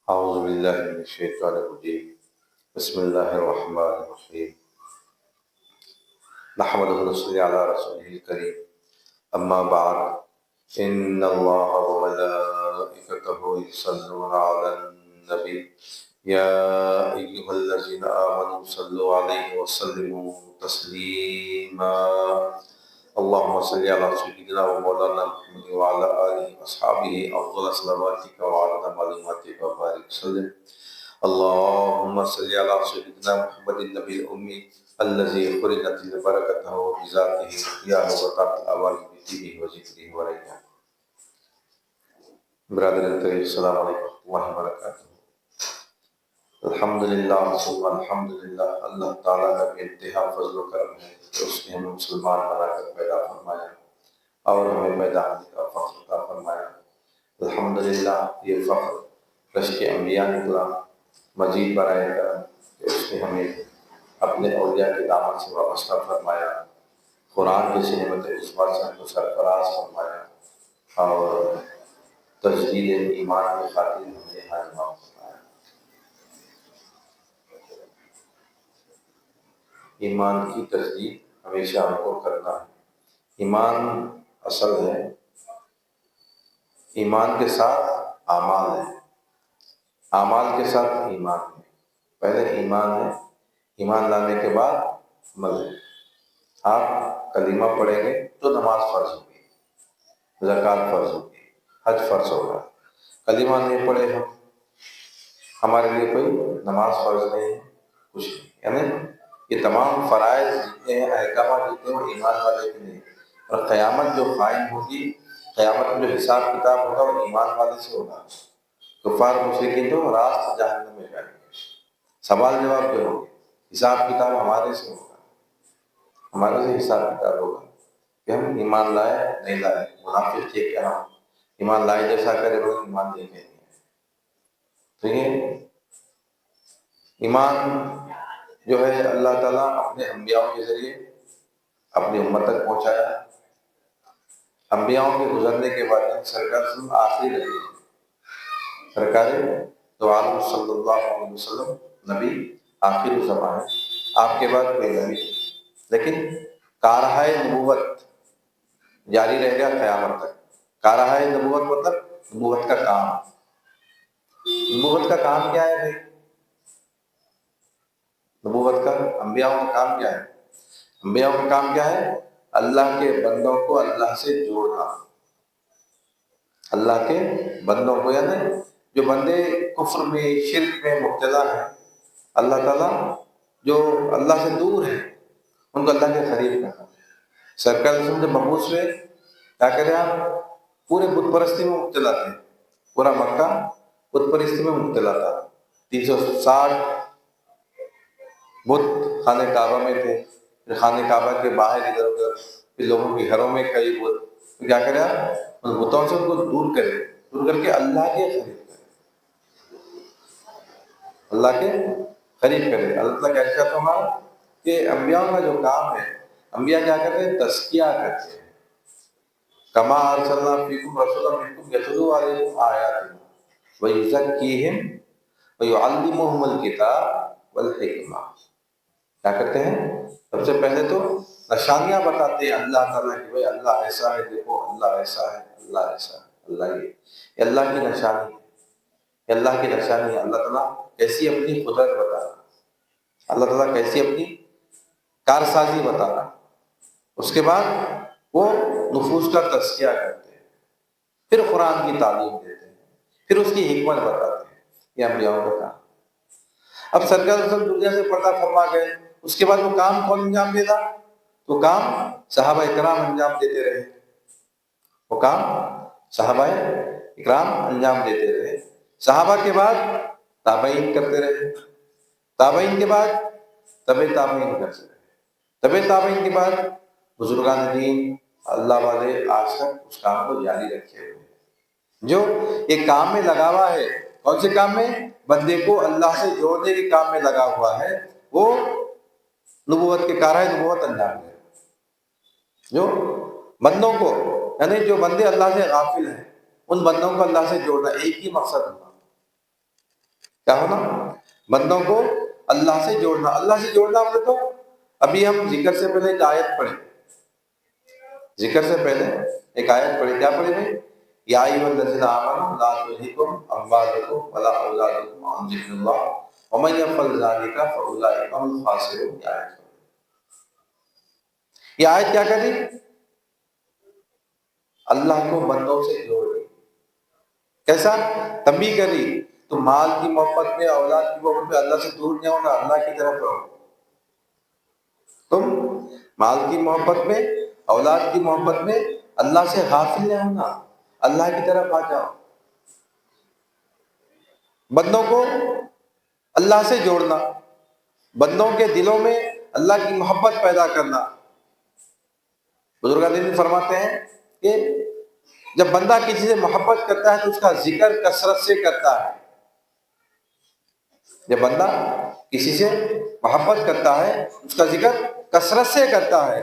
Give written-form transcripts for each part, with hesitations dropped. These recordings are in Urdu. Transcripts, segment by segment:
أعوذ بالله من الشيطان الرجيم. بسم الله الرحمن الرحيم. نحمده ونصلي على رسوله الكريم. أما بعد، إن الله وملائكته يصلون على النبي يا أيها الذين آمنوا صلوا عليه وسلموا تسليما. اللهم صل على سيدنا ومولانا محمد وعلى آله وأصحابه أفضل صلواتك وعلى معلوماتك وبارك وسلم. اللهم صل على سيدنا محمد النبي الأمي الذي خرجت بركته بذاته وحياه وقت الأوان بطيبه وذكره وريحانه. برادر الكريم، السلام علیکم ورحمۃ اللہ وبرکاتہ. الحمدللہ ثم الحمدللہ، اللہ تعالیٰ کا بے انتہا فضل و کرم ہے کہ اس نے ہمیں مسلمان بنا کر پیدا فرمایا اور ہمیں پیدا ہونے کا فخر عطا فرمایا. الحمدللہ، یہ فخر رشک انبیاء نکلا. مزید برائے کرم کہ اس نے ہمیں اپنے اولیاء کے دامن سے وابستہ فرمایا، قرآن کی نعمت عظمیٰ سے ہم کو سرفراز فرمایا اور تجدید ایمان کی خاطر ہمیں حاضر فرمایا. ایمان کی تجدید ہمیشہ ہم کو کرنا ہے. ایمان اصل ہے، ایمان کے ساتھ اعمال ہے، اعمال کے ساتھ ایمان ہے. پہلے ایمان ہے، ایمان لانے کے بعد عمل ہے. آپ کلمہ پڑھیں گے تو نماز فرض ہوگی، زکوٰۃ فرض ہوگی، حج فرض ہوگا. کلمہ نہیں پڑھے ہمارے لیے کوئی نماز فرض نہیں ہے، کچھ نہیں. یعنی یہ تمام فرائض جتنے ہیں، احکامات جتنے ہیں، وہ ایمان والے کے لیے. اور قیامت جو قائم ہوگی، قیامت میں جو حساب کتاب ہوگا وہ ایمان والے سے ہوگا. کفار مشرکین تو راست جہنم میں جائیں گے. سوال جواب جو ہوگا، حساب کتاب ہمارے سے ہوگا، ہمارے سے حساب کتاب ہوگا کہ ہم ایمان لائے نہیں لائے. منافق تھے کہ ہم ایمان لائے جیسا کرے وہ ایمان لے کے. تو یہ ایمان جو ہے اللہ تعالیٰ اپنے انبیاء کے ذریعے اپنی امت تک پہنچایا. انبیاء کے گزرنے کے بعد سرکار آخری نبی، سرکار تو عالم صلی اللہ علیہ وسلم نبی آخر زمان ہے. آپ کے بعد کوئی نبی نہیں، لیکن کارہائے نبوت جاری رہ گیا قیامت تک. کارہائے نبوت مطلب نبوت کا کام. نبوت کا کام کیا ہے بھائی؟ نبوت کا انبیاء کا کام کیا ہے؟ انبیاء کا کام کیا ہے؟ اللہ کے بندوں کو اللہ سے جوڑنا. اللہ کے بندوں کو، یعنی جو بندے کفر میں شرک میں مبتلا ہیں، اللہ تعالیٰ جو اللہ سے دور ہیں ان کو اللہ کے قریب کرنا. سرکار جب مبعوث ہوئے کیا کرے؟ آپ پورے بت پرستی میں مبتلا تھے. پورا مکہ بت پرستی میں مبتلا تھا. 360 بت خانہ کعبہ میں تھے. پھر خانہ کعبہ کے باہر ادھر ادھر، پھر لوگوں کے گھروں میں کئی بت. تو کیا کرے آپ؟ ان بتوں سے ان کو دور کرے، دور کر کے اللہ کے قریب کرے، اللہ کے قریب کرے. اللہ تعالیٰ کیا کہتا ہمارا کہ انبیاء کا جو کام ہے، انبیاء کیا کرتے ہیں؟ تزکیہ کرتے ہیں. کما ارسلنا فیکم رسولا منکم یتلو علیکم آیاتنا ویزکیہم ویعلمہم الکتاب والحکمہ. کیا کرتے ہیں؟ سب سے پہلے تو نشانیاں بتاتے ہیں اللہ تعالیٰ کی. بھائی اللہ ایسا ہے، دیکھو اللہ ایسا ہے، اللہ ایسا ہے. اللہ یہ اللہ کی نشانی ہے، یہ اللہ کی نشانی ہے. اللہ تعالیٰ کیسی اپنی قدرت بتا رہا، اللہ تعالیٰ کیسی اپنی کارسازی بتا رہا. اس کے بعد وہ نفوس کا تزکیہ کرتے ہیں، پھر قرآن کی تعلیم دیتے ہیں، پھر اس کی حکمت بتاتے ہیں. یہ انبیاء کا کام. اب سرکار سب دنیا سے پردہ فرما گئے، اس کے بعد وہ کام کون انجام دیتا؟ تو کام صحابہ اکرام انجام دیتے رہے. وہ کام صحابہ اکرام انجام دیتے رہے. صحابہ کے بعد تابعین کرتے رہے، تابعین کے بعد تبع تابعین کرتے رہے، تبع تابعین کے بعد بزرگان دین اللہ والے آج تک اس کام کو جاری رکھے ہوئے. جو ایک کام میں لگا ہوا ہے، کون سے کام میں؟ بندے کو اللہ سے جوڑنے کے کام میں لگا ہوا ہے، وہ نبوت کے کارہ نبوت انجام دے. جو بندوں کو، یعنی جو بندے اللہ سے غافل ہیں، ان بندوں کو اللہ سے جوڑنا، ایک ہی مقصد ہوگا. کیا ہونا؟ بندوں کو اللہ سے جوڑنا. اللہ سے جوڑنا بولے تو ابھی ہم ذکر سے پہلے ایک آیت پڑھیں، ذکر سے پہلے ایک آیت پڑھی. کیا پڑھی بھائی؟ یا ایھا الذین آمنوا لا تلھکم اموالکم ولا اولادکم عن ذکر اللہ ومن یفعل ذلک فاولئک هم الخاسرون. یہ آیت کیا کر رہی؟ اللہ کو بندوں سے جوڑ رہی. کیسا؟ تنبیہ کر رہی تو مال کی محبت میں، اولاد کی محبت میں اللہ سے دور نہیں ہونا، اللہ کی طرف رہو. تم مال کی محبت میں، اولاد کی محبت میں اللہ سے غافل نہیں ہونا، اللہ کی طرف آ جاؤ. بندوں کو اللہ سے جوڑنا، بندوں کے دلوں میں اللہ کی محبت پیدا کرنا. بزرگان دین فرماتے ہیں کہ جب بندہ کسی سے محبت کرتا ہے تو اس کا ذکر کثرت سے کرتا ہے. جب بندہ کسی سے محبت کرتا ہے اس کا ذکر کثرت سے کرتا ہے،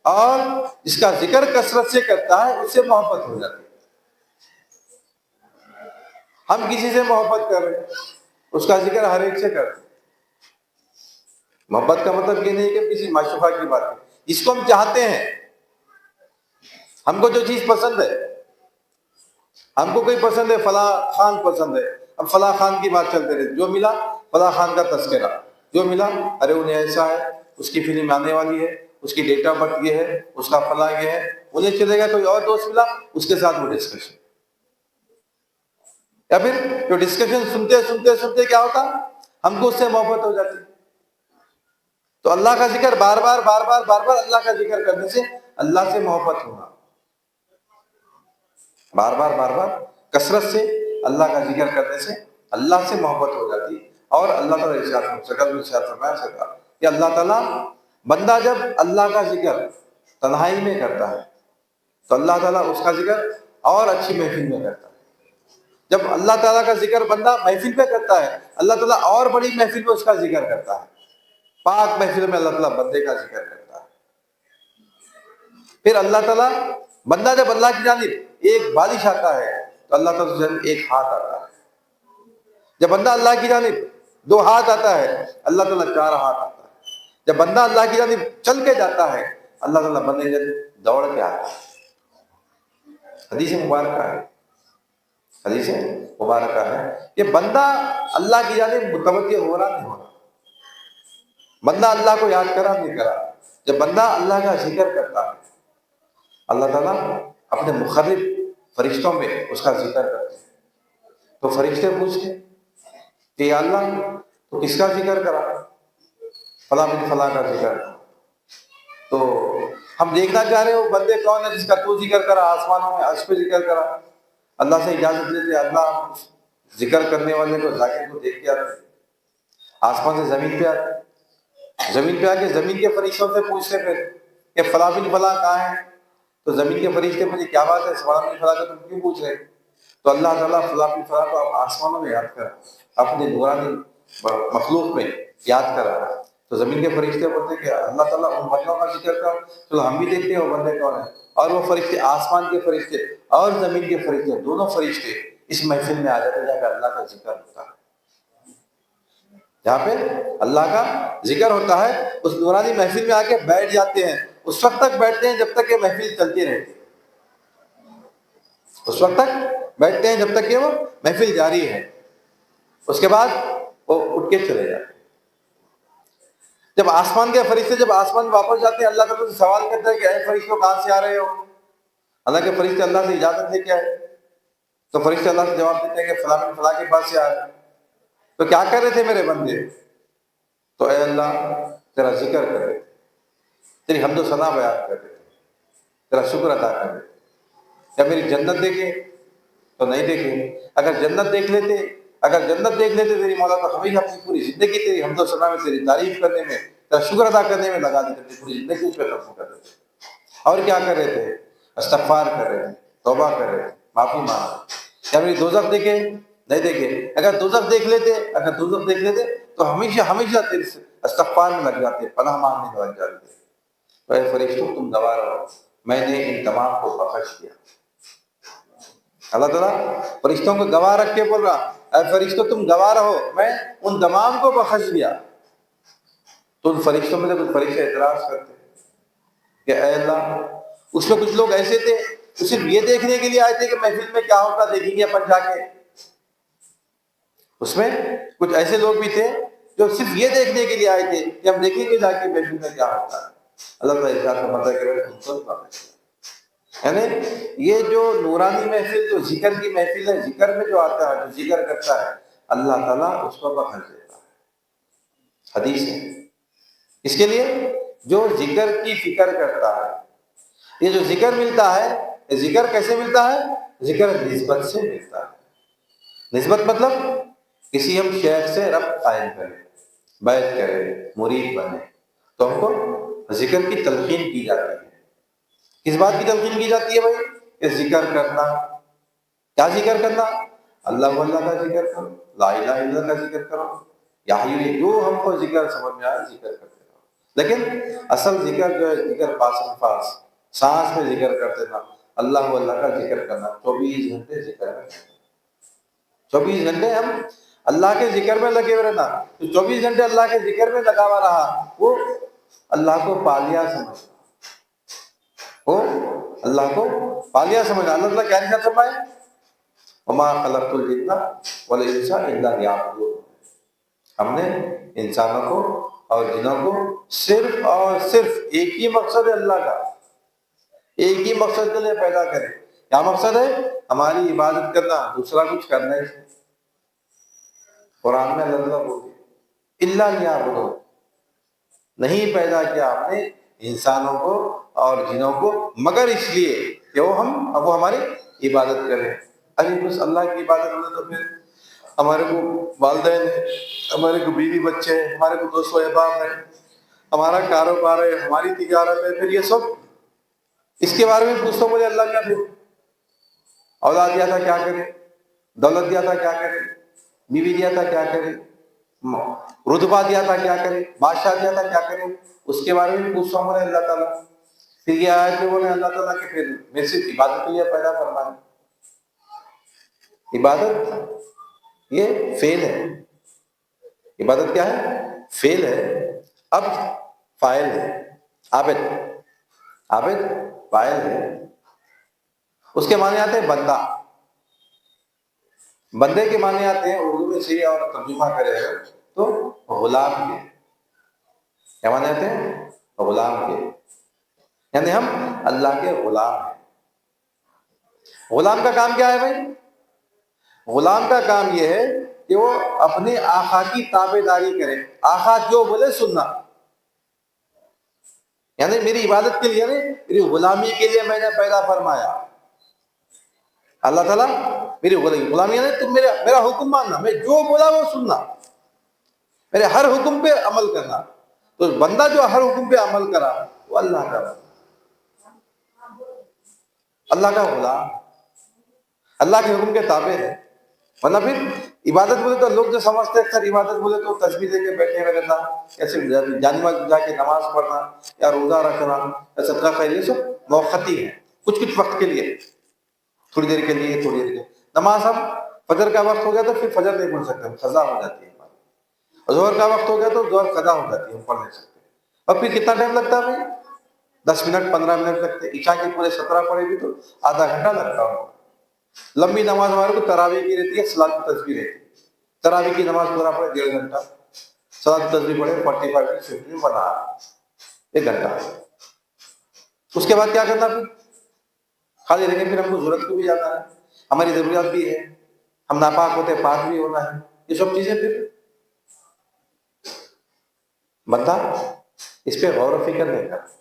اور جس کا ذکر کثرت سے کرتا ہے اس سے محبت ہو جاتی ہے. ہم کسی سے محبت کر رہے ہیں، اس کا ذکر ہر ایک سے کرتے ہیں. محبت کا مطلب یہ نہیں کہ کسی معشوقہ کی بات ہے، جس کو ہم چاہتے ہیں. ہم کو جو چیز پسند ہے، ہم کو کوئی پسند ہے، فلاں خان پسند ہے، اب فلاں خان کی بات چلتے رہے، جو ملا فلاں خان کا تذکرہ، جو ملا ارے انہیں ایسا ہے، اس کی فلم آنے والی ہے، اس کی ڈیٹ آف برتھ یہ ہے، اس کا فلاں یہ ہے. انہیں چلے گا کوئی اور دوست ملا، اس کے ساتھ وہ ڈسکشن، یا پھر جو ڈسکشن سنتے سنتے سنتے کیا ہوتا، ہم کو اس سے محبت ہو جاتی. تو اللہ کا ذکر بار بار بار بار بار بار اللہ کا ذکر کرنے سے اللہ سے محبت ہونا، بار بار بار بار کثرت سے اللہ کا ذکر کرنے سے اللہ سے محبت ہو جاتی. اور اللہ تعالیٰ ارشاد فرمایا سکا کہ اللہ تعالیٰ بندہ جب اللہ کا ذکر تنہائی میں کرتا ہے تو اللہ تعالیٰ اس کا ذکر اور اچھی محفل میں کرتا ہے. جب اللہ تعالیٰ کا ذکر بندہ محفل میں کرتا ہے، اللہ تعالیٰ اور بڑی محفل میں اس کا ذکر کرتا ہے. پاک محفل میں اللہ تعالیٰ بندے کا ذکر کرتا ہے. پھر اللہ تعالیٰ بندہ جب اللہ کی جانب ایک بالش آتا ہے تو اللہ تعالیٰ کی جانب ایک ہاتھ آتا ہے. جب بندہ اللہ کی جانب 2 ہاتھ آتا ہے اللہ تعالیٰ 4 ہاتھ آتا ہے. جب بندہ اللہ کی جانب چل کے جاتا ہے اللہ تعالیٰ بندے کی جانب دوڑ کے آتا ہے. حدیث مبارکہ ہے، حدیث مبارکہ ہے کہ بندہ اللہ کی جانب متوجہ ہو رہا نہیں ہو رہا، بندہ اللہ کو یاد کرا نہیں کرا. جب بندہ اللہ کا ذکر کرتا ہے اللہ تعالیٰ اپنے مقرب فرشتوں میں اس کا ذکر کرتے ہیں. تو فرشتے پوچھتے کہ یا اللہ تو کس کا ذکر کرا؟ فلاں بن فلاں کا ذکر. تو ہم دیکھنا چاہ رہے ہو بندے کون ہے جس کا تو ذکر کرا، آسمانوں میں عرش پہ ذکر کرا. اللہ سے اجازت لیتے اللہ ذکر کرنے والے کو ذاکر کو دیکھ کے آتے، آسمان سے زمین پہ آتے، زمین پہ آ کے زمین کے فرشتوں سے پوچھتے پھر کہ فلاں بن فلاں کہاں ہے؟ تو زمین کے فرشتے مجھے کیا بات ہے فلاں بن فلاں کا تم کیوں پوچھ رہے؟ تو اللہ تعالیٰ فلاں بن فلاں کو آسمانوں میں یاد کرا، اپنے نورانی مخلوق میں یاد کرا. تو زمین کے فرشتے بولتے کہ اللہ تعالیٰ ان بندوں کا ذکر کر. چلو ہم بھی دیکھتے ہیں وہ بندے کون ہیں. اور وہ فرشتے آسمان کے فرشتے اور زمین کے فرشتے دونوں فرشتے اس محفل میں آ جاتے جہاں پہ اللہ کا ذکر ہوتا ہے. جہاں پہ اللہ کا ذکر ہوتا ہے اس نورانی محفل میں آ کے بیٹھ جاتے ہیں. اس وقت تک بیٹھتے ہیں جب تک یہ محفل چلتی رہتی ہے، اس وقت تک بیٹھتے ہیں جب تک کہ وہ محفل جاری ہے. اس کے بعد وہ اٹھ کے چلے جاتے ہیں. جب آسمان کے فرشتے جب آسمان میں واپس جاتے ہیں اللہ تعالیٰ سے سوال کرتے ہیں کہ اے فرشتوں کہاں سے آ رہے ہو؟ اللہ کے فرشتے اللہ سے اجازت لے کے آئے تو فرشتے اللہ سے جواب دیتے ہیں کہ فلاں بن فلاں کے پاس سے آ رہے. تو کیا کر رہے تھے میرے بندے؟ تو اے اللہ تیرا ذکر کر رہے تھے، تیری حمد و ثنا بیان کر رہے تھے، تیرا شکر ادا کر رہے تھے. کیا میری جنت دیکھے؟ تو نہیں دیکھے. اگر جنت دیکھ لیتے تیری مولا تو ہمیں اپنی پوری زندگی تیری حمد و ثنا میں، تیری تعریف کرنے میں، تیرا شکر ادا کرنے میں لگا دیتے، پوری زندگی اس پہ ختم کر دیتے. اور کیا کر رہے تھے؟ استغفار کر رہے تھے، توبہ کر رہے تھے، معافی مانگ. کیا میری دوزخ دیکھے؟ نہیں دیکھے. اگر دوزخ دیکھ لیتے تو ہمیشہ تیرے سے استغفار میں لگ جاتے، پناہ مانگنے میں لگ جاتے. تو اے فرشتوں تم گواہ رہو میں نے ان تمام کو بخش دیا. اللہ تعالیٰ فرشتوں کو گواہ رکھ کے بول رہا اے فرشتوں تم گواہ رہو، میں ان تمام کو بخش دیا۔ تو ان فرشتوں میں سے کچھ فرشتے اعتراض کرتے کہ اے اللہ، اس میں کچھ لوگ ایسے تھے جو صرف یہ دیکھنے کے لیے آئے تھے کہ محفل میں کیا ہوتا، دیکھیں گے اپن جا کے۔ اس میں کچھ ایسے لوگ بھی تھے جو صرف یہ دیکھنے کے لیے آئے تھے کہ ہم دیکھیں گے جا کے محفل میں کیا ہوتا ہے۔ اللہ تعالیٰ ارشاد فرماتا ہے کہ یعنی یہ جو نورانی محفل، جو ذکر کی محفل ہے، ذکر میں جو آتا ہے، جو ذکر کرتا ہے، اللہ تعالیٰ اس کو بخش دیتا ہے۔ حدیث ہے اس کے لیے جو ذکر کی فکر کرتا ہے۔ یہ جو ذکر ملتا ہے، یہ ذکر کیسے ملتا ہے؟ ذکر نسبت سے ملتا ہے۔ نسبت مطلب کسی ہم شیخ سے ربط قائم کریں، بیعت کریں، مرید بنے، تو ہم کو ذکر کی تلقین کی جاتی ہے۔ کس بات کی تلقین کی جاتی ہے بھائی؟ کہ ذکر کرنا۔ کیا ذکر کرنا؟ اللہ اللہ کا ذکر کرو، لا الہ الا اللہ کا ذکر کرو، یا حی، جو ہم کو ذکر سمجھ میں آئے ذکر کرتے رہو۔ لیکن اصل ذکر جو ہے، ذکر پاس الفاظ، سانس میں ذکر کرتے رہنا، اللہ اللہ کا ذکر کرنا، 24 گھنٹے ذکر کرنا۔ 24 گھنٹے ہم اللہ کے ذکر میں لگے ہوئے رہنا۔ جو 24 گھنٹے اللہ کے ذکر میں لگا ہوا رہا، وہ اللہ کو پالیا سمجھنا، وہ اللہ کو پالیا سمجھنا۔ اللہ تعالیٰ کیا ارشاد فرمائے؟ وما خلقت الجن والانس الا لیعبدون۔ ہم نے انسانوں کو اور جنوں کو صرف اور صرف ایک ہی مقصد ہے اللہ کا، ایک ہی مقصد کے لیے پیدا کرے۔ کیا مقصد ہے؟ ہماری عبادت کرنا، دوسرا کچھ کرنا ہی نہیں۔ قرآن میں اللہ تعالیٰ بولتے الا لیعبدون، نہیں پیدا کیا ہم نے انسانوں کو اور جنوں کو مگر اس لیے کہ وہ ہماری عبادت کریں۔ ارے بس اللہ کی عبادت کرنا تو پھر ہمارے کو والدین ہیں، ہمارے کو بیوی بچے ہیں، ہمارے کو دوست و احباب ہیں، ہمارا کاروبار ہے، ہماری تجارت ہے، پھر یہ سب اس کے بارے میں پوچھتا ہوں، مجھے اللہ کیا دے؟ اولاد دیا تھا کیا کرے؟ دولت دیا تھا کیا کرے؟ بیوی دیا تھا کیا کرے؟ رتبہ دیا تھا کیا کرے؟ بادشاہ دیا تھا کیا کرے؟ اس کے بارے میں پوچھتا ہوں اللہ تعالیٰ۔ پھر یہ آیت میں بولے اللہ تعالیٰ کہ پھر میں صرف عبادت کے لیے پیدا فرمائے۔ عبادت یہ فعل ہے۔ عبادت کیا ہے؟ فعل ہے۔ اب فاعل ہے، عابد، عابد فاعل ہے۔ اس کے معنی آتے ہیں بندہ۔ بندے کے معنی آتے ہیں اردو میں صحیح اور ترجمہ کرے تو غلام کے۔ کیا معنی آتے ہیں؟ غلام کے، یعنی ہم اللہ کے غلام ہیں۔ غلام کا کام کیا ہے بھائی؟ غلام کا کام یہ ہے کہ وہ اپنے آقا کی تابع داری کرے، آقا جو بولے سننا۔ یعنی میری عبادت کے لیے نہیں، میری غلامی کے لیے میں نے پیدا فرمایا۔ اللہ تعالیٰ میری غلامی یعنی تم میرا حکم ماننا، میں جو بولا وہ سننا، میرے ہر حکم پہ عمل کرنا۔ تو بندہ جو ہر حکم پہ عمل کرا وہ اللہ کا بندہ، اللہ کا غلام، اللہ کے حکم کے تابع ہے۔ ورنہ پھر عبادت بولے تو لوگ جو سمجھتے ہیں اکثر عبادت بولے تو تسبیح دے کے بیٹھے ہوئے رہنا، ایسے جانور جا کے نماز پڑھنا یا روزہ رکھنا یا صدقہ خیریہ، یہ سب موقتی ہے، کچھ کچھ وقت کے لیے، تھوڑی دیر کے لیے، تھوڑی دیر کے لیے۔ نماز ہم فجر کا وقت ہو گیا تو پھر فجر نہیں پڑھ سکتے، قضا ہو جاتی ہے ہماری۔ ظہر کا وقت ہو گیا تو ظہر قضا ہو جاتی ہے، ہم پڑھ نہیں سکتے۔ اور پھر کتنا ٹائم لگتا ہے بھائی؟ 10 منٹ 15 منٹ لگتے ہیں۔ عشاء کے پورے 17 پڑھے بھی تو آدھا گھنٹہ لگتا ہے۔ لمبی نماز ہمارے کو تراویح کی رہتی ہے، صلاۃ التسبیح رہتی ہے۔ تراویح کی نماز پورا پڑھے 1.5 گھنٹہ، صلاۃ التسبیح پڑھے 45 50 بنا 1 گھنٹہ۔ اس کے بعد کیا کرنا؟ پھر خالی رہیں گے، پھر ہم کو ضرورت کو بھی جانا ہے، ہماری ضروریات بھی ہے، ہم ناپاک ہوتے پاک بھی ہونا ہے، یہ سب چیزیں۔ پھر بندہ اس پہ غور و فکر نہیں کرتا۔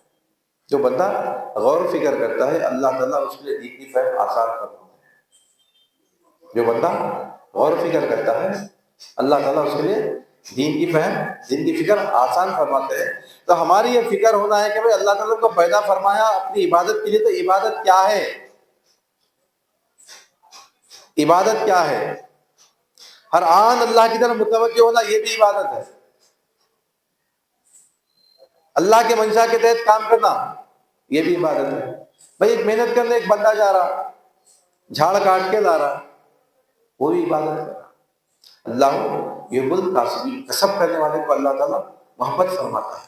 جو بندہ غور و فکر کرتا ہے اللہ تعالیٰ اس کے لیے دین کی فہم آسان کرتا ہے۔ جو بندہ غور و فکر کرتا ہے اللہ تعالیٰ اس کے لیے دین کی فہم، دین کی فکر آسان فرماتے ہیں۔ تو ہماری یہ فکر ہونا ہے کہ بھائی اللہ تعالیٰ کو پیدا فرمایا اپنی عبادت کے لیے، تو عبادت کیا ہے؟ عبادت کیا ہے؟ ہر آن اللہ کی طرف متوجہ ہونا، یہ بھی عبادت ہے۔ اللہ کے منشا کے تحت کام کرنا، یہ بھی عبادت ہے۔ بھائی ایک محنت کرنے ایک بندہ جا رہا، جھاڑ کاٹ کے لا رہا، وہ بھی عبادت ہے۔ اللہ یحب الکاسبین، کسب کرنے والے کو اللہ تعالیٰ محبت فرماتا ہے،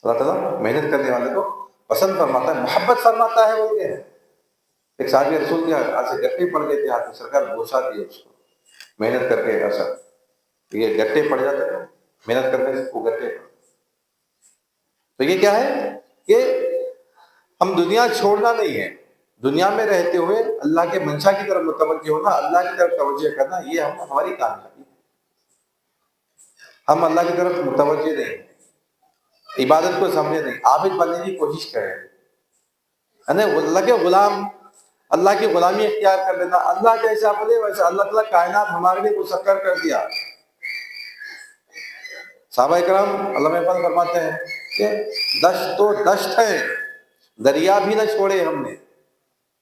اللہ تعالیٰ محنت کرنے والے کو پسند فرماتا ہے، محبت فرماتا ہے۔ وہ کیا ہے، ایک صحابی رسول کے ہاتھ سے گٹے پڑ گئے تھے، ہاتھ میں سرکار بوسا دیے اس کو محنت کر کے اثر، یہ گٹے پڑ جاتے ہیں محنت کرنے سے، وہ گٹے پڑ۔ تو یہ کیا ہے کہ ہم دنیا چھوڑنا نہیں ہے، دنیا میں رہتے ہوئے اللہ کے منشا کی طرف متوجہ ہونا، اللہ کی طرف توجہ کرنا، یہ ہماری کامیابی ہے۔ ہم اللہ کی طرف متوجہ نہیں، عبادت کو سمجھے نہیں، عابد بننے کی کوشش کریں، یعنی اللہ کے غلام، اللہ کی غلامی اختیار کر لینا، اللہ جیسا بولے ویسا، اللہ تعالیٰ کائنات ہمارے لیے مسخر کر دیا۔ صحابہ کرام علامہ اقبال فرماتے ہیں کہ دشت تو دشت ہے، دریا بھی نہ چھوڑے ہم نے،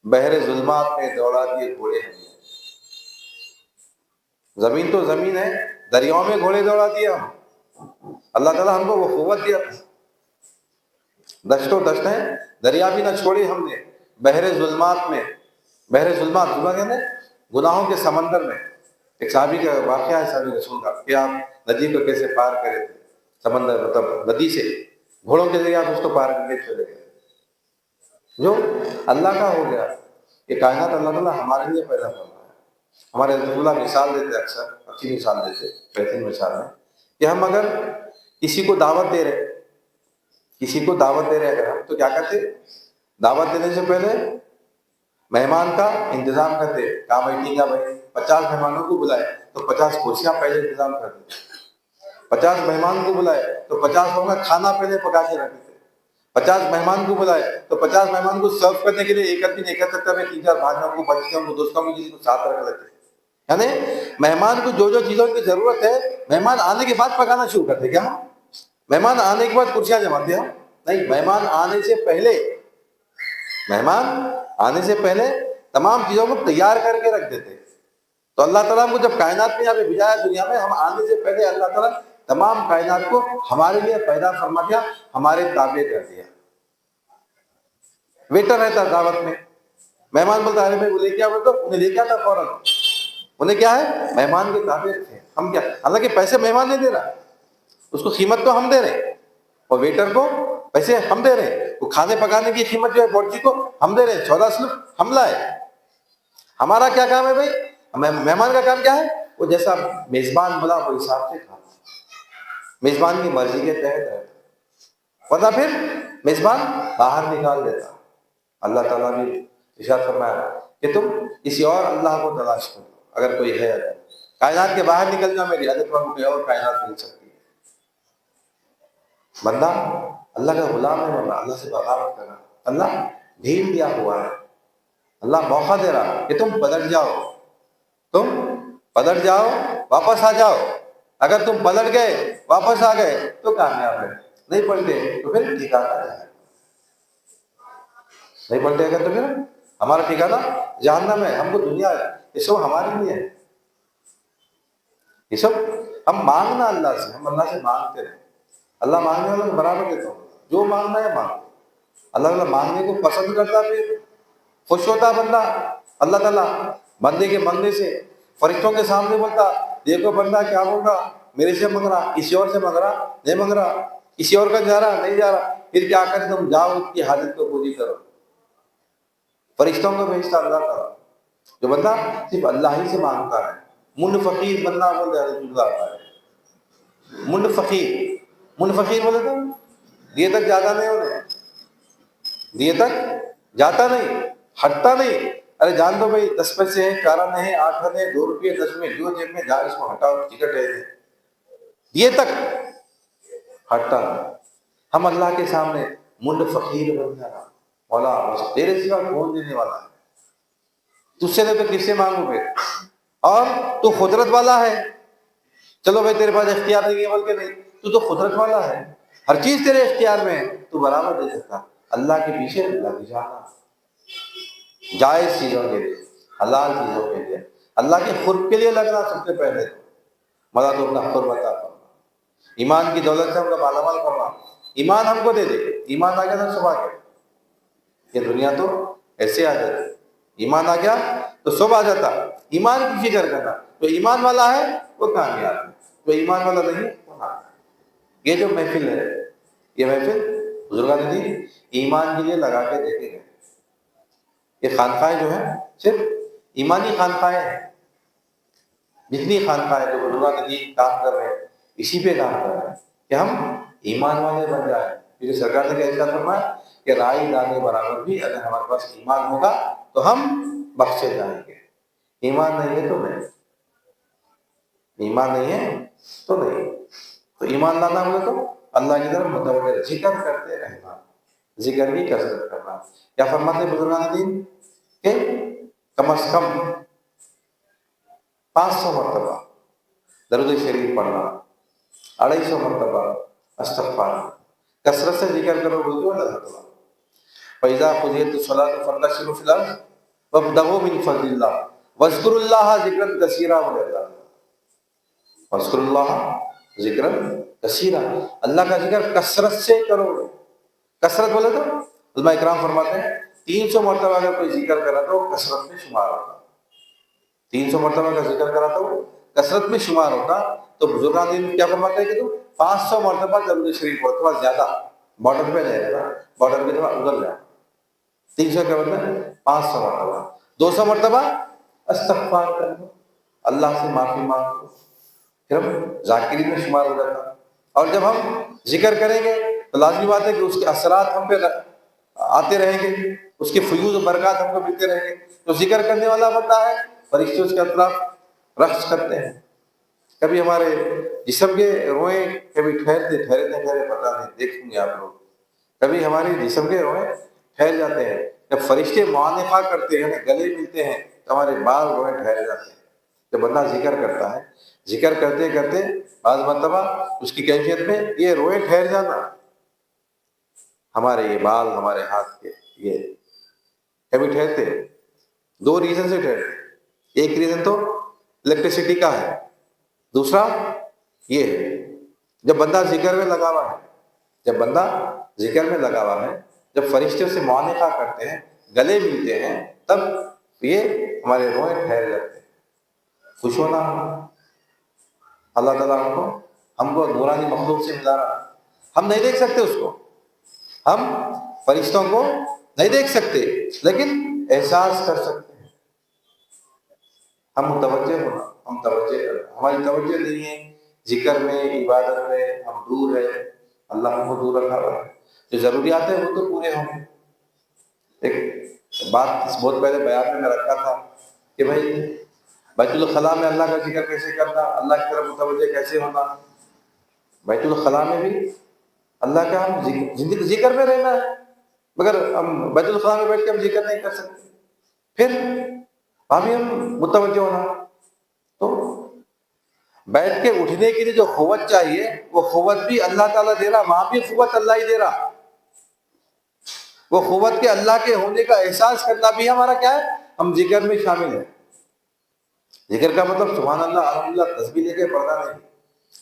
بحر ظلمات میں دوڑا دیے گھوڑے ہم نے۔ زمین تو زمین ہے، دریاؤں میں گھوڑے دوڑا دیے ہم، اللہ تعالیٰ ہم کو وہ قوت دیا تھا۔ دشت و دشت ہے، دریا بھی نہ چھوڑے ہم نے، بحر ظلمات میں، بحر ظلمات کہتے ہیں گناہوں کے سمندر میں۔ ایک صحابی کا واقعہ ہے صحابی رسول کا کہ آپ ندی کو کیسے پار کرے تھے، سمندر مطلب ندی سے گھوڑوں کے ذریعے آپ اس کو پار کر کے چلے گئے، جو اللہ کا ہو گیا۔ یہ کائنات اللہ تعالیٰ ہمارے لیے پیدا کر رہا ہے۔ ہمارے رسول اللہ مثال دیتے، اکثر اچھی مثال دیتے، بہترین مثال ہے کہ ہم اگر کسی کو دعوت دے رہے، کسی کو دعوت دے رہے اگر ہم، تو کیا کرتے، دعوت دینے سے پہلے مہمان کا انتظام کرتے، کہاں بیٹھیں گا بھائی، 50 مہمانوں کو بلائے تو 50 کرسیاں پہلے انتظام کرتے، 50 مہمان کو بلائے تو 50 لوگوں کا کھانا پہلے پکا کے رکھتے، 50 مہمان کو بلائے تو 50 مہمان کو سرو کرنے کے لیے ایک آدمی نہیں کر سکتا، میں 3-4 بھائیوں کو، بچیوں کو، دوستوں کو، کسی کو ساتھ رکھ لیتے۔ یعنی مہمان کو جو جو چیزوں کی ضرورت ہے مہمان آنے کے بعد پکانا شروع کرتے۔ کیا مہمان آنے کے بعد کرسیاں جماتے ہیں؟ نہیں، مہمان آنے سے پہلے، مہمان آنے سے پہلے تمام چیزوں کو تیار کر کے رکھ دیتے۔ تو اللہ تعالیٰ کو جب کائنات میں یہاں پہ بھیجایا دنیا میں، ہم آنے سے پہلے اللہ تعالیٰ تمام کائنات کو ہمارے لیے پیدا فرما دیا، ہمارے تابع کر دیا۔ ویٹر رہتا دعوت میں، مہمان بولتا ہے میں وہ لے کے آؤ، تو انہیں لے کے آتا فوراً، انہیں کیا ہے مہمان کے تابع تھے ہم۔ کیا حالانکہ پیسے مہمان نہیں دے رہا، اس کو قیمت تو ہم دے رہے، اور ویٹر کو پیسے ہم دے رہے، وہ کھانے پکانے کی قیمت جو ہے بورچی کو ہم دے رہے، 14 سلوک ہم لائے۔ ہمارا کیا کام ہے بھائی، مہمان کا کام کیا ہے، وہ جیسا میزبان بولا وہ حساب سے کھانا، میزبان کی مرضی کے تحت رہتا، ورنہ پھر میزبان باہر نکال دیتا۔ اللہ تعالیٰ نے ارشاد فرمایا کہ تم کسی اور اللہ کو تلاش کرو، اگر کوئی ہے، اگر کائنات کے باہر نکل جاؤ، میری عادت پر کوئی اور کائنات مل سکتی ہے۔ بندہ اللہ کا غلام ہے، بندہ اللہ سے بغاوت کرنا، اللہ ڈھیل دیا ہوا ہے، اللہ موقع دے رہا کہ تم پلٹ جاؤ، تم پلٹ جاؤ، واپس آ جاؤ۔ اگر تم پلٹ گئے، واپس آ گئے تو کامیاب ہے، نہیں پلٹے تو پھر ٹھکانا ہے، نہیں پلٹے اگر تو پھر ہمارا ٹھکانا جہنم ہے۔ ہم کو دنیا یہ سب ہمارے لیے ہے، یہ سب ہم مانگنا اللہ سے، ہم اللہ سے مانگتے رہے، اللہ مانگنے والوں کو برابر دیتا ہوں، جو مانگنا ہے مانگو۔ اللہ تعالیٰ مانگنے کو پسند کرتا، پھر خوش ہوتا بندہ۔ اللہ تعالیٰ بندے کے منگنے سے فرشتوں کے سامنے بولتا، دیکھو بندہ کیا بول رہا، میرے سے مانگ رہا، کسی اور سے مانگ رہا نہیں مانگ رہا، کسی اور کا جا رہا نہیں جا رہا، پھر کیا کر تم جاؤ اس کی حاجت کو پوری کرو۔ فرشتوں کو بھیجتا اللہ تعالیٰ، جو بندہ صرف اللہ ہی سے مانگتا ہے۔ منڈ فقیر بندہ بول رہا ہے، منڈ فقیر، منڈ فقیر بولے تو دیے تک جاتا نہیں، ہونے دیے تک جاتا نہیں، ہٹتا نہیں۔ ارے جان دو بھائی 10 پیسے ہے، 4 آنے ہیں، 8 آنے، 2 روپئے 10 میں جو جیب میں جا، اس کو ہٹاؤ، ٹکٹ ہے، دیے تک ہٹتا نہیں۔ ہم اللہ کے سامنے منڈ فقیر بن جانا، مولا تیرے سوا کون دینے والا ہے، تجھ سے نہیں تو کس سے مانگو پھر، اور تو قدرت والا ہے، چلو بھائی تیرے پاس اختیار نہیں ہے بول کے نہیں، تو قدرت والا ہے، ہر چیز تیرے اختیار میں ہے، تو برابر دے سکتا۔ اللہ کے پیچھے لگ جانا، جائز چیزوں کے لیے، حلال چیزوں کے لیے، اللہ کے قرب کے لیے لگنا سب سے پہلے۔ ملا تو اپنا قرب عطا فرما، ایمان کی دولت سے ہم کا مالا مال فرما، ایمان ہم کو دے دے، ایمان آ گیا تو صبح کے، یہ دنیا تو ایسے آ جاتی، ایمان آ گیا تو سب آ جاتا. ایمان کی فکر کرنا. تو ایمان والا ہے وہ کامیاب ہے، تو ایمان والا نہیں وہ ناکام. یہ جو محفل ہے، یہ محفل بزرگان دین ایمان کے لیے لگا کے دیکھے گئے. یہ خانقاہیں جو ہیں صرف ایمانی خانقاہیں ہیں. جتنی خانقاہیں جو بزرگان دین کام کر رہے ہیں اسی پہ کام کر رہے ہیں کہ ہم ایمان والے بن جائیں. کیونکہ سرکار نے کیا ارشاد فرمایا کہ رائی دانے برابر بھی اگر ہمارے پاس ایمان ہوگا تو ہم بخشے جائیں گے. ایمان نہیں ہے تو نہیں، ایمان نہیں ہے تو نہیں. تو ایمان لانا بولے تو اللہ کی طرف متوجہ، ذکر کرتے رہنا، ذکر کی کثرت کرنا. کیا فرماتے بزرگان دین کہ کم از کم 500 مرتبہ درود شریف پڑھنا، 250 مرتبہ استغفار، کثرت سے ذکر کرو بولتے ہو اللہ تعالیٰ. فَإِذَا قُضِيَتِ الصَّلَاةُ فَانتَشِرُوا فِي الْأَرْضِ وَابْتَغُوا مِن فَضْلِ اللَّهِ وَاذْكُرُوا اللَّهَ ذِكْرًا كَثِيرًا وَاذْكُرُوا اللَّهَ ذِكْرًا كَثِيرًا. اللہ کا ذکر کثرت سے کرو. کثرت بولے تو علماء اکرام فرماتے ہیں 300 مرتبہ اگر کوئی ذکر کرا تو کثرت میں شمار ہوتا. 300 مرتبہ کا ذکر کرا تو کثرت میں شمار ہوتا. تو بزرگان دین کیا فرماتے ہیں کہ تو 500 مرتبہ درود شریف پڑھو. تھوڑا زیادہ بارڈر پہ جائے گا، بارڈر کی طرف ادھر جائے. 300 کا مطلب 500 مرتبہ. 200 مرتبہ استغفار کر لو، اللہ سے معافی مانگو، پھر ہم ذاکرین میں شمار ہو جاتا. اور جب ہم ذکر کریں گے تو لازمی بات ہے کہ اس کے اثرات ہم پہ آتے رہیں گے، اس کے فیوز و برکات ہم کو ملتے رہیں گے. تو ذکر کرنے والا بندہ ہے، فرشتے اس کے اطراف رقص کرتے ہیں. کبھی ہمارے جسم کے روئیں کبھی ٹھہرتے پتہ نہیں، دیکھیں گے آپ لوگ. کبھی ہمارے جسم کے روئیں ٹھہر جاتے ہیں. جب فرشتے معانقہ کرتے ہیں، گلے ملتے ہیں تو ہمارے بال روئیں ٹھہر جاتے ہیں. جب بندہ ذکر کرتا ہے، ذکر کرتے کرتے بعض مرتبہ اس کی کیفیت میں یہ روئیں ٹھہر جانا، ہمارے یہ بال ہمارے ہاتھ کے یہ کبھی ٹھہرتے. 2 ریزن سے ٹھہرتے. ایک ریزن تو الیکٹریسٹی کا ہے، دوسرا یہ ہے جب بندہ ذکر میں لگا ہوا ہے. جب بندہ ذکر میں لگا ہوا ہے، جب فرشتے اسے معانقہ کرتے ہیں، گلے ملتے ہیں، تب یہ ہمارے روئیں ٹھہر جاتے ہیں. خوش ہونا اللہ تعالیٰ ہم کو نورانی مخلوق سے ملا رہا. ہم نہیں دیکھ سکتے اس کو، ہم فرشتوں کو نہیں دیکھ سکتے، لیکن احساس کر سکتے ہیں. ہم متوجہ ہونا، ہم توجہ کرنا. ہماری توجہ نہیں ہے ذکر میں، عبادت میں، ہم دور ہے. اللہ ہم کو دور رکھا ہوا ہے. جو ضروریات ہیں وہ تو پورے ہوں گے. ایک بات بہت پہلے بیان میں رکھا تھا کہ بھائی بیت الخلاء میں اللہ کا ذکر کیسے کرنا، اللہ کی طرف متوجہ کیسے ہونا. بیت الخلاء میں بھی اللہ کا ہم زندگی ذکر میں رہنا ہے، مگر ہم بیت الخلاء میں بیٹھ کے ہم ذکر نہیں کر سکتے. پھر وہاں بھی ہم متوجہ ہونا. تو بیٹھ کے اٹھنے کے لیے جو قوت چاہیے وہ قوت بھی اللہ تعالیٰ دے رہا. وہاں بھی قوت اللہ ہی دے رہا. وہ قوت کے اللہ کے ہونے کا احساس کرنا بھی ہمارا کیا ہے، ہم ذکر میں شامل ہیں. ذکر کا مطلب سبحان اللہ الحمدللہ تسبیح لے کے پڑھنا نہیں.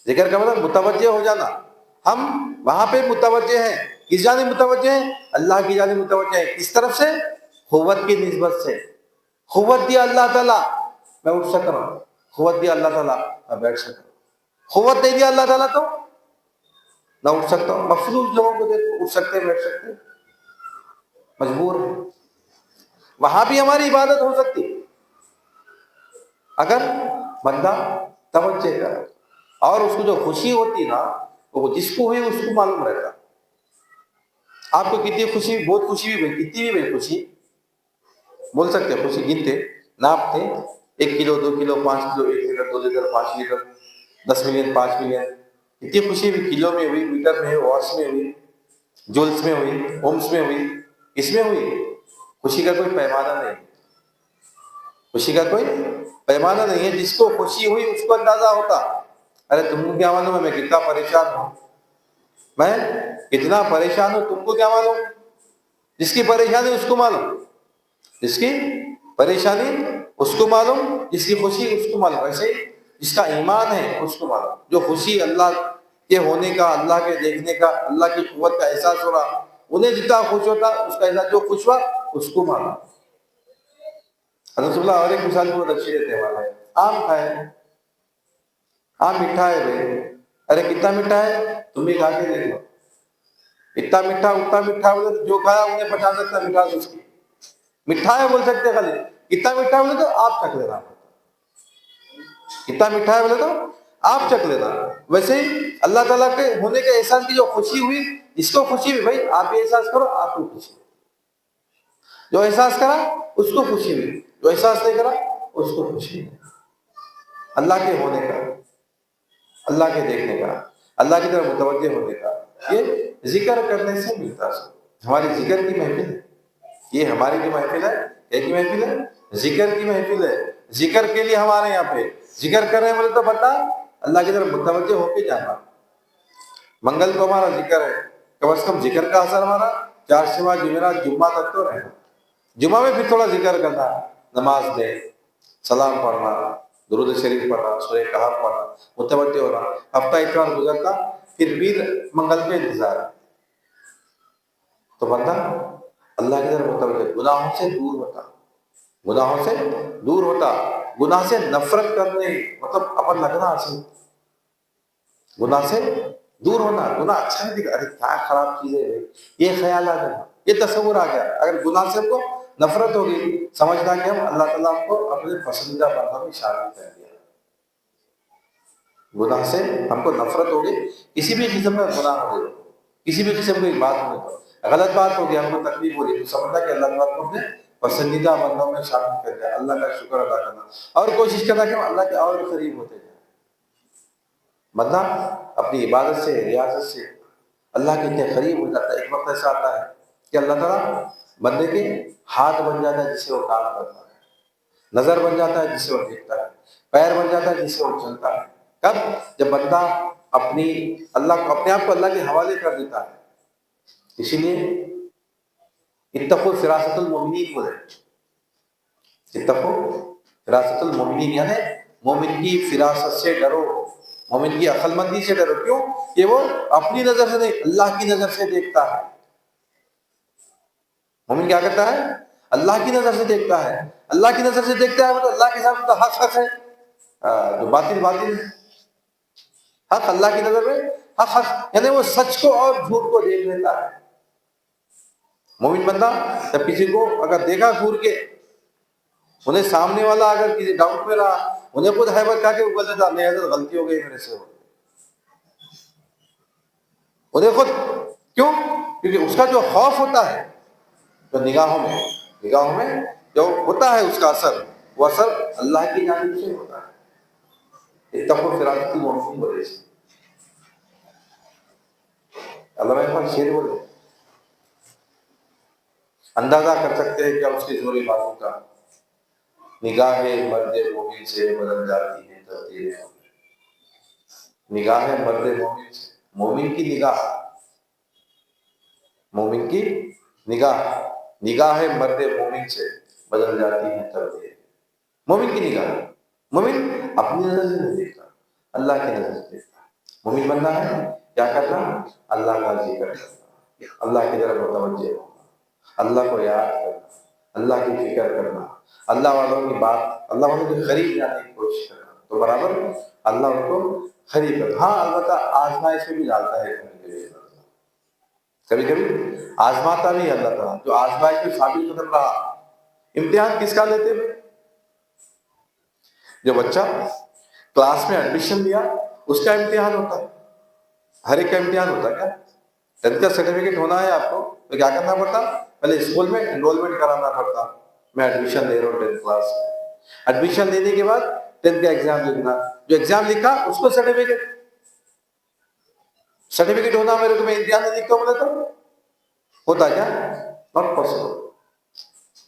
ذکر کا مطلب متوجہ ہو جانا. ہم وہاں پہ متوجہ ہیں. کس جانب متوجہ ہیں؟ اللہ کی جانب متوجہ ہیں. کس طرف سے؟ قوت کی نسبت سے. قوت دیا اللہ تعالیٰ، میں اٹھ سک رہا ہوں. قوت دیا اللہ تعالیٰ، میں بیٹھ سک رہا ہوں. قوت نہیں دیا اللہ تعالیٰ تو نہ اٹھ سکتا ہوں. مفلوج لوگوں کو دیکھو، اٹھ سکتے بیٹھ سکتے، مجبور ہے. وہاں بھی ہماری عبادت ہو سکتی اگر بندہ توجہ کرے. اور اس کو جو خوشی ہوتی نا، وہ جس کو ہوئی اس کو معلوم رہتا. آپ کو کتنی خوشی، بہت خوشی بھی ہوئی، کتنی بھی ہوئی خوشی بول سکتے ہیں. خوشی گنتے ناپتے 1 kilo 2 kilo 5 kilo 1 litre 2 litre 5 litre 10 million 5 million. اتنی خوشی ہوئی، کلو میں ہوئی، میٹر میں ہوئی، وارس میں ہوئی، جولس میں ہوئی، اومس میں ہوئی، اس میں ہوئی. خوشی کا کوئی پیمانہ نہیں. خوشی کا کوئی پیمانہ نہیں ہے. جس کو خوشی ہوئی اس کو اندازہ ہوتا. ارے تم کو کیا معلوم ہے میں کتنا پریشان ہوں، میں کتنا پریشان ہوں، تم کو کیا معلوم. جس کی پریشانی اس کو معلوم، جس کی پریشانی اس کو معلوم، جس کی خوشی اس کو معلوم. ایسے جس کا ایمان ہے اس کو معلوم. جو خوشی اللہ کے ہونے کا، اللہ کے دیکھنے کا، اللہ کی قوت کا احساس ہو رہا، انہیں جتنا خوش ہوتا اس کا احساس جو خوش ہوا اس کو معلوم. حضرت اللہ اور ایک مثال بہت اچھی دیتے ہیں والا ہے، آم کھائے، آم میٹھا ہے بھائی، ارے کتنا میٹھا ہے تم بھی کھا کے دیکھو، اتنا میٹھا اتنا میٹھا بولے تو جو کھایا انہیں پہچان سکتا مٹھاس اس کی، میٹھا ہے بول سکتے خالی، کتنا میٹھا ہے بولے تو آپ چکھ لینا، کتنا میٹھا ہے بولے تو آپ چکھ لینا۔ ویسے ہی اللہ تعالیٰ کے ہونے کے احساس کی جو خوشی ہوئی، اس کو خوشی ہوئی، بھائی آپ بھی احساس کرو، آپ کو خوشی، جو احساس کرا اس کو خوشی ہوئی، جو احساس نہیں کرا اس کو خوشی ہوئی۔ اللہ کے ہونے کا، اللہ کے دیکھنے کا، اللہ کی طرف متوجہ ہونے کا، یہ ذکر کرنے سے ملتا ہے۔ ہماری ذکر کی محفل ہے، یہ ہماری جو محفل ہے، ایک ہی محفل ہے، ذکر کی محفل ہے، ذکر کے لیے ہمارے یہاں پہ ذکر کر رہے ہیں بولے تو بندہ اللہ کی طرف متوجہ ہو کے جانا۔ منگل کو ہمارا ذکر ہے، کم از کم ذکر کا اثر ہمارا چہارشنبہ جمعرات جمعہ تک تو رہنا، جمعہ میں پھر تھوڑا ذکر کرنا، نماز میں سلام پڑھنا، درود شریف پڑھنا، سورہ کہف پڑھنا، متوجہ ہونا، ہفتہ اتوار گزرتا پھر منگل پہ انتظار ہے، تو بندہ اللہ کی طرف متوجہ، گناہوں سے دور ہوتا، گناہوں سے دور ہوتا، گناہ سے نفرت کرنے، مطلب اپن لگنا اصل گناہ سے دور ہونا، گناہ اچھا نہیں دکھا، ارے کیا خراب چیز ہے، یہ خیال آ گیا، یہ تصور آ گیا، اگر گناہ سے ہم کو نفرت ہوگی، سمجھنا کہ ہم اللہ تعالیٰ کو اپنے پسندیدہ بندوں میں شامل کر دیا، گناہ سے ہم کو نفرت ہوگی، کسی بھی قسم کا گناہ ہو، کسی بھی قسم کی بات ہو، غلط بات ہوگی، ہم کو تکلیف ہوگی، تو سمجھنا کہ اللہ تعالیٰ کو اپنے پسندیدہ بندوں میں شامل کر دیا، اللہ کا شکر ادا کرنا اور کوشش کرنا کہ ہم اللہ کے اور قریب ہوتے جائیں۔ بندہ اپنی عبادت سے، ریاضت سے اللہ کے اتنے قریب ہو جاتا ہے، ایک وقت ایسا آتا ہے کہ اللہ تعالیٰ بندے کے ہاتھ بن جاتا ہے جس سے وہ کام کرتا ہے، نظر بن جاتا ہے جس سے وہ دیکھتا ہے، پیر بن جاتا ہے جس سے وہ چلتا ہے، کب؟ جب بندہ اپنے آپ کو اللہ کے حوالے کر دیتا ہے۔ اسی لیے اتقوا فراست المؤمنین بولے، اتقوا فراست المؤمنین یعنی مومن کی فراست سے ڈرو، مومن کی عقل مندی سے ڈرو، کیوں کہ وہ اپنی نظر سے نہیں اللہ کی نظر سے دیکھتا ہے۔ مومن کیا کرتا ہے؟ اللہ کی نظر سے دیکھتا ہے، اللہ کی نظر سے دیکھتا ہے مطلب اللہ کے سامنے تو حق حق ہے، جو باطل باطل ہے، حق اللہ کی نظر میں حق حق، یعنی وہ سچ کو اور جھوٹ کو دیکھ لیتا ہے۔ مومن بندہ جب کسی کو اگر دیکھا گھور کے، انہیں سامنے والا اگر کسی ڈاؤٹ میں رہا، انہیں خود ہیبت کہا کہ وہ غلط نہیں، حضرت غلطی ہو گئی میرے سے، انہیں خود، کیوں؟ کیونکہ اس کا جو خوف ہوتا ہے، جو نگاہوں میں جو ہوتا ہے اس کا اثر، وہ اثر اللہ کی جانب سے ہوتا ہے۔ اتقوا فراست المؤمنین بولے، علامہ اقبال شعر بولے، اندازہ کر سکتے ہیں کیا اس کے زور بازو کا، نگاہ مرد مومن سے بدل جاتی ہے تقدیریں، نگاہ مرد مومن سے، مومن کی نگاہ، مومن کی نگاہ مرد مومن سے بدل جاتی ہے تقدیریں۔ مومن کی نگاہ، مومن اپنی نظر سے نہیں دیکھتا، اللہ کی نظر سے دیکھتا۔ مومن بننا ہے کیا کرنا؟ اللہ کا ذکر کرنا، اللہ کی طرف متوجہ ہونا، اللہ کو یاد کرنا، اللہ کی فکر کرنا، اللہ والوں کی بات، اللہ والوں کے قریب جانے کی کوشش کرنا، تو برابر اللہ ان کو قریب کرنا۔ ہاں البتہ آزمائش میں بھی ڈالتا ہے، کبھی کبھی آزماتا بھی اللہ تعالیٰ، جو آزمائش میں ثابت قدم رہا۔ امتحان کس کا لیتے ہوئے؟ جو بچہ کلاس میں ایڈمیشن لیا اس کا امتحان ہوتا ہے، ہر ایک کا امتحان ہوتا ہے۔ کیا 10th کا سرٹیفکیٹ ہونا ہے آپ کو تو کیا کرنا پڑتا؟ پہلے اسکول میں انرولمنٹ کرانا پڑتا، میں ایڈمیشن لے رہا ہوں 10th کلاس میں، ایڈمیشن لینے کے بعد 10th کا ایگزام لکھنا، جو ایگزام لکھا اس کو سرٹیفکیٹ ہونا، میرے کو میں امتحان نہیں لکھتا ہوں بولے تو ہوتا کیا؟ Not possible.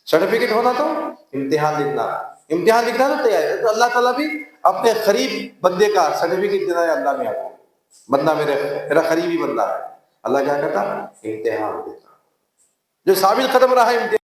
سرٹیفکیٹ ہونا تو امتحان لکھنا تو تیار ہے، تو اللہ تعالیٰ بھی اپنے قریب بندے کا سرٹیفکیٹ دینا ہے اللہ میں، آپ کو بندہ میرا قریبی بندہ ہے، اللہ کیا کرتا؟ امتحان دیتا، جو ثابت قدم رہا ہے امتحان